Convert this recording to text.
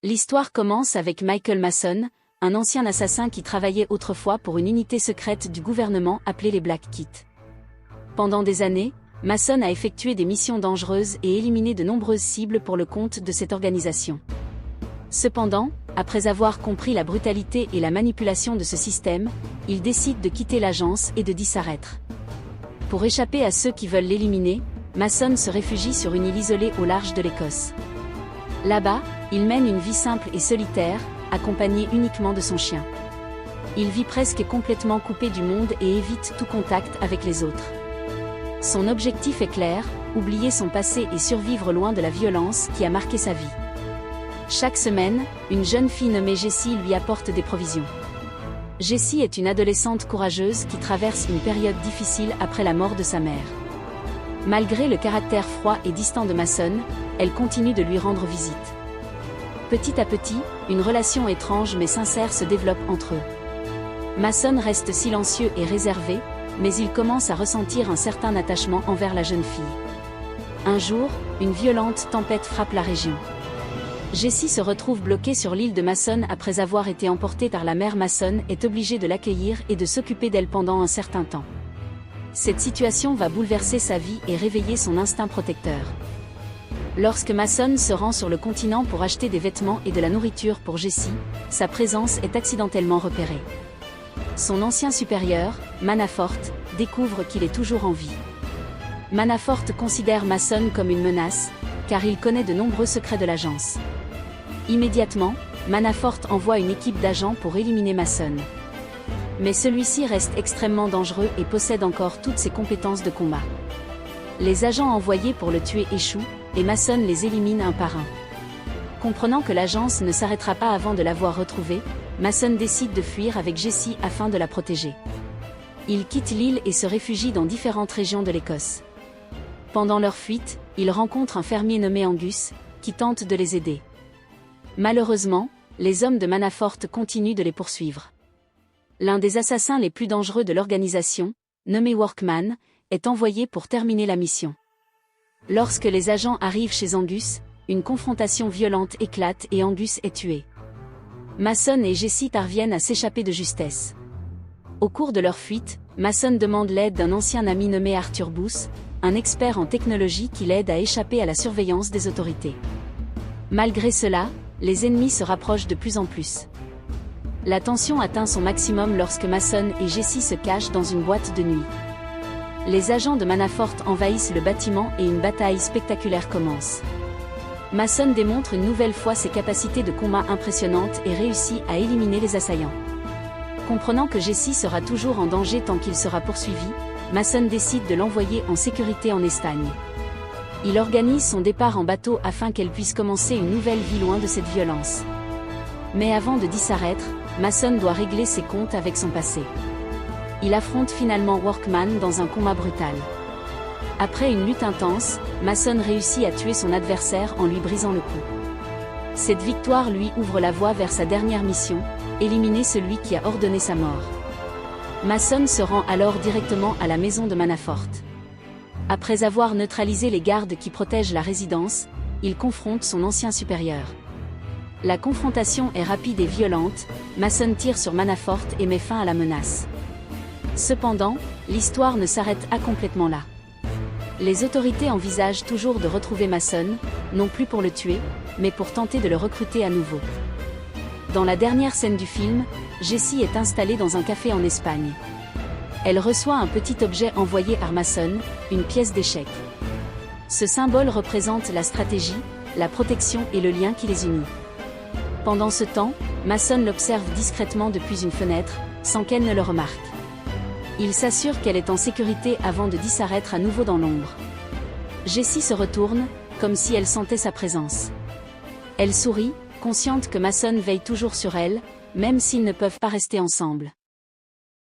L'histoire commence avec Michael Mason, un ancien assassin qui travaillait autrefois pour une unité secrète du gouvernement appelée les Black Kits. Pendant des années, Mason a effectué des missions dangereuses et éliminé de nombreuses cibles pour le compte de cette organisation. Cependant, après avoir compris la brutalité et la manipulation de ce système, il décide de quitter l'agence et de disparaître. Pour échapper à ceux qui veulent l'éliminer, Mason se réfugie sur une île isolée au large de l'Écosse. Là-bas, il mène une vie simple et solitaire, accompagné uniquement de son chien. Il vit presque complètement coupé du monde et évite tout contact avec les autres. Son objectif est clair, oublier son passé et survivre loin de la violence qui a marqué sa vie. Chaque semaine, une jeune fille nommée Jessie lui apporte des provisions. Jessie est une adolescente courageuse qui traverse une période difficile après la mort de sa mère. Malgré le caractère froid et distant de Mason, elle continue de lui rendre visite. Petit à petit, une relation étrange mais sincère se développe entre eux. Mason reste silencieux et réservé, mais il commence à ressentir un certain attachement envers la jeune fille. Un jour, une violente tempête frappe la région. Jessie se retrouve bloquée sur l'île de Mason après avoir été emportée par la mère. Mason est obligée de l'accueillir et de s'occuper d'elle pendant un certain temps. Cette situation va bouleverser sa vie et réveiller son instinct protecteur. Lorsque Mason se rend sur le continent pour acheter des vêtements et de la nourriture pour Jessie, sa présence est accidentellement repérée. Son ancien supérieur, Manafort, découvre qu'il est toujours en vie. Manafort considère Mason comme une menace, car il connaît de nombreux secrets de l'agence. Immédiatement, Manafort envoie une équipe d'agents pour éliminer Mason. Mais celui-ci reste extrêmement dangereux et possède encore toutes ses compétences de combat. Les agents envoyés pour le tuer échouent, et Mason les élimine un par un. Comprenant que l'agence ne s'arrêtera pas avant de l'avoir retrouvée, Mason décide de fuir avec Jessie afin de la protéger. Il quitte l'île et se réfugie dans différentes régions de l'Écosse. Pendant leur fuite, il rencontre un fermier nommé Angus, qui tente de les aider. Malheureusement, les hommes de Manafort continuent de les poursuivre. L'un des assassins les plus dangereux de l'organisation, nommé Workman, est envoyé pour terminer la mission. Lorsque les agents arrivent chez Angus, une confrontation violente éclate et Angus est tué. Mason et Jessie parviennent à s'échapper de justesse. Au cours de leur fuite, Mason demande l'aide d'un ancien ami nommé Arthur Booth, un expert en technologie qui l'aide à échapper à la surveillance des autorités. Malgré cela, les ennemis se rapprochent de plus en plus. La tension atteint son maximum lorsque Mason et Jessie se cachent dans une boîte de nuit. Les agents de Manafort envahissent le bâtiment et une bataille spectaculaire commence. Mason démontre une nouvelle fois ses capacités de combat impressionnantes et réussit à éliminer les assaillants. Comprenant que Jessie sera toujours en danger tant qu'il sera poursuivi, Mason décide de l'envoyer en sécurité en Espagne. Il organise son départ en bateau afin qu'elle puisse commencer une nouvelle vie loin de cette violence. Mais avant de disparaître, Mason doit régler ses comptes avec son passé. Il affronte finalement Workman dans un combat brutal. Après une lutte intense, Mason réussit à tuer son adversaire en lui brisant le cou. Cette victoire lui ouvre la voie vers sa dernière mission, éliminer celui qui a ordonné sa mort. Mason se rend alors directement à la maison de Manafort. Après avoir neutralisé les gardes qui protègent la résidence, il confronte son ancien supérieur. La confrontation est rapide et violente, Mason tire sur Manafort et met fin à la menace. Cependant, l'histoire ne s'arrête pas complètement là. Les autorités envisagent toujours de retrouver Mason, non plus pour le tuer, mais pour tenter de le recruter à nouveau. Dans la dernière scène du film, Jessie est installée dans un café en Espagne. Elle reçoit un petit objet envoyé par Mason, une pièce d'échec. Ce symbole représente la stratégie, la protection et le lien qui les unit. Pendant ce temps, Mason l'observe discrètement depuis une fenêtre, sans qu'elle ne le remarque. Il s'assure qu'elle est en sécurité avant de disparaître à nouveau dans l'ombre. Jessie se retourne, comme si elle sentait sa présence. Elle sourit, consciente que Mason veille toujours sur elle, même s'ils ne peuvent pas rester ensemble.